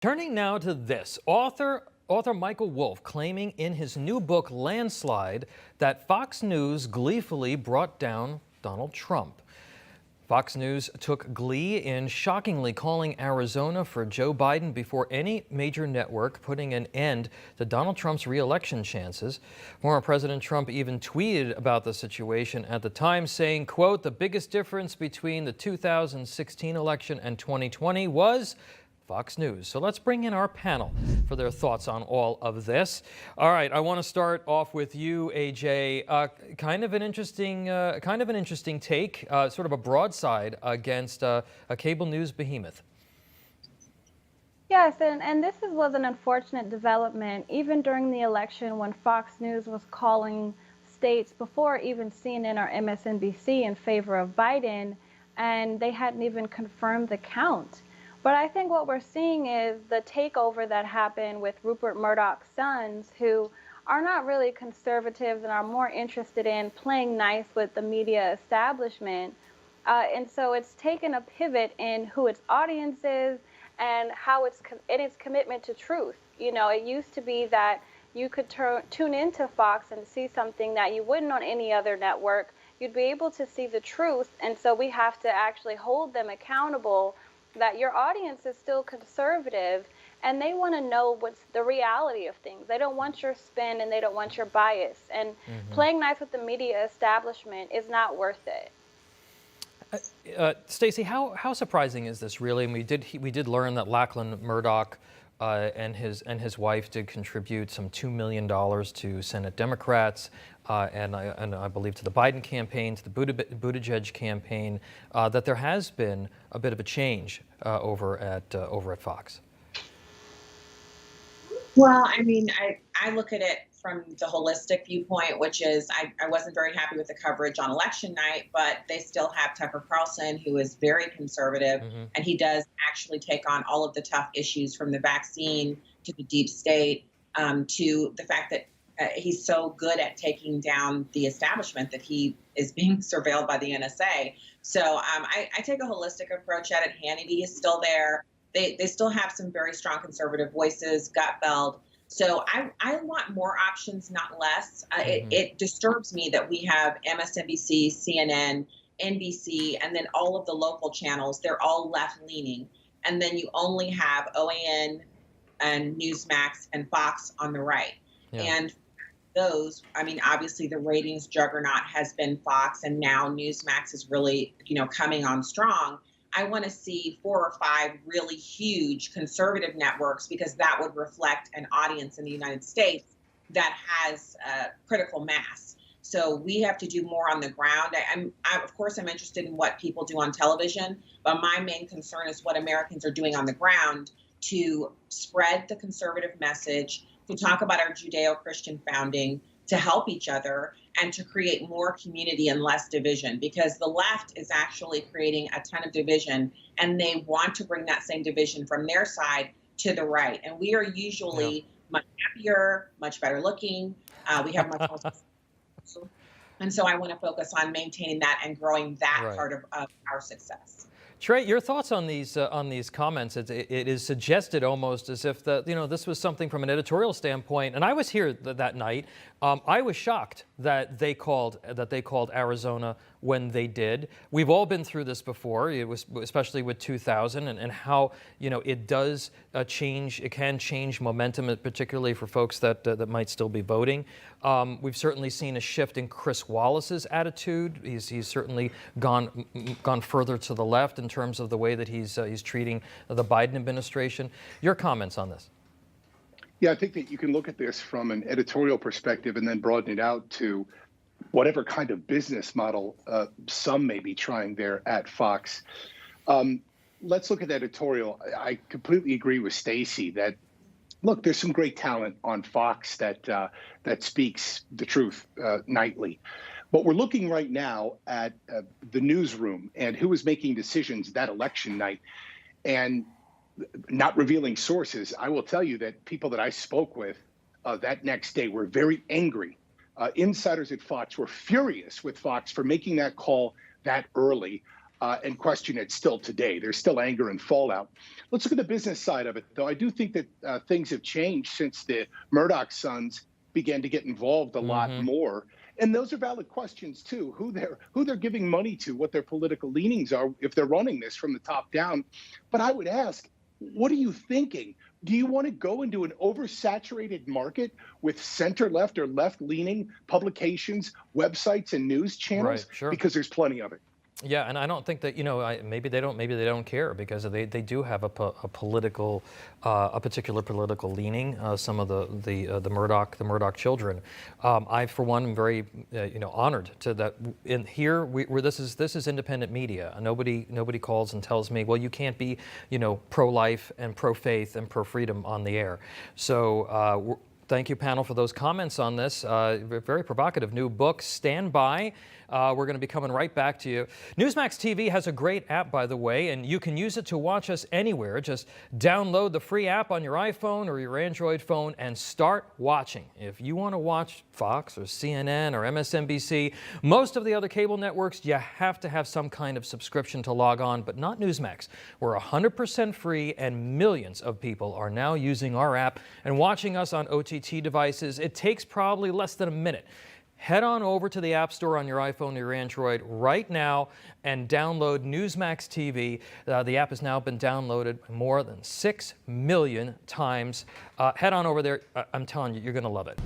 Turning now to this, author Michael Wolff claiming in his new book Landslide that Fox News gleefully brought down Donald Trump. Fox News took glee in shockingly calling Arizona for Joe Biden before any major network, putting an end to Donald Trump's re-election chances. Former President Trump even tweeted about the situation at the time, saying, quote, "The biggest difference between the 2016 election and 2020 was Fox News." So let's bring in our panel for their thoughts on all of this. All right, I want to start off with you, AJ. Kind of an interesting take, sort of a broadside against a cable news behemoth. Yes, and this was an unfortunate development, even during the election when Fox News was calling states before even CNN or MSNBC in favor of Biden, and they hadn't even confirmed the count. But I think what we're seeing is the takeover that happened with Rupert Murdoch's sons, who are not really conservatives and are more interested in playing nice with the media establishment. And so it's taken a pivot in who its audience is and how in its commitment to truth. You know, it used to be that you could tune into Fox and see something that you wouldn't on any other network. You'd be able to see the truth. And so we have to actually hold them accountable that your audience is still conservative and they want to know what's the reality of things. They don't want your spin and they don't want your bias. And playing nice with the media establishment is not worth it. Stacey, how surprising is this really? And we did learn that Lachlan Murdoch and his wife did contribute some $2 million to Senate Democrats and I believe to the Biden campaign, to the Buttigieg campaign, that there has been a bit of a change over at Fox. Well, I mean, I look at it from the holistic viewpoint, which is I wasn't very happy with the coverage on election night, but they still have Tucker Carlson, who is very conservative, and he does actually take on all of the tough issues from the vaccine to the deep state to the fact that he's so good at taking down the establishment that he is being surveilled by the NSA. So I take a holistic approach at it. Hannity is still there. They still have some very strong conservative voices, Gutfeld. So I want more options, not less. It disturbs me that we have MSNBC, CNN, NBC, and then all of the local channels. They're all left-leaning. And then you only have OAN and Newsmax and Fox on the right. Yeah. And those, I mean, obviously the ratings juggernaut has been Fox, and now Newsmax is really, coming on strong. I want to see 4 or 5 really huge conservative networks, because that would reflect an audience in the United States that has critical mass. So we have to do more on the ground. Of course, I'm interested in what people do on television, but my main concern is what Americans are doing on the ground to spread the conservative message, to talk about our Judeo-Christian founding, to help each other, and to create more community and less division, because the left is actually creating a ton of division, and they want to bring that same division from their side to the right. And we are usually much happier, much better looking. We have much more. And so I want to focus on maintaining that and growing that part of our success. Trey, your thoughts on these comments? It is suggested almost as if this was something from an editorial standpoint. And I was here that night. I was shocked that they called Arizona when they did. We've all been through this before. It was especially with 2000 and how it does change. It can change momentum, particularly for folks that might still be voting. We've certainly seen a shift in Chris Wallace's attitude. He's certainly gone further to the left in terms of the way that he's treating the Biden administration. Your comments on this? Yeah, I think that you can look at this from an editorial perspective and then broaden it out to whatever kind of business model some may be trying there at Fox. Let's look at editorial. I completely agree with Stacey that, look, there's some great talent on Fox that speaks the truth nightly. But we're looking right now at the newsroom and who is making decisions that election night. And not revealing sources, I will tell you that people that I spoke with that next day were very angry. Insiders at Fox were furious with Fox for making that call that early. and question it still today. There's still anger and fallout. Let's look at the business side of it, though. I do think that things have changed since the Murdoch sons began to get involved a lot more. And those are valid questions, too, who they're giving money to, what their political leanings are, if they're running this from the top down. But I would ask, what are you thinking? Do you want to go into an oversaturated market with center-left or left-leaning publications, websites, and news channels? Right, sure. Because there's plenty of it. Yeah, and I don't think that, maybe they don't care, because they do have a political, a particular political leaning. Some of the Murdoch children. I, for one, am very honored to that. In here, this is independent media. Nobody calls and tells me, well, you can't be pro-life and pro-faith and pro-freedom on the air. So. Thank you, panel, for those comments on this. Very provocative new book. Stand by. We're going to be coming right back to you. Newsmax TV has a great app, by the way, and you can use it to watch us anywhere. Just download the free app on your iPhone or your Android phone and start watching. If you want to watch Fox or CNN or MSNBC, most of the other cable networks, you have to have some kind of subscription to log on, but not Newsmax. We're 100% free, and millions of people are now using our app and watching us on OTT devices. It takes probably less than a minute. Head on over to the App Store on your iPhone or your Android right now and download Newsmax TV. The app has now been downloaded more than 6 million times. Head on over there. I'm telling you, you're going to love it.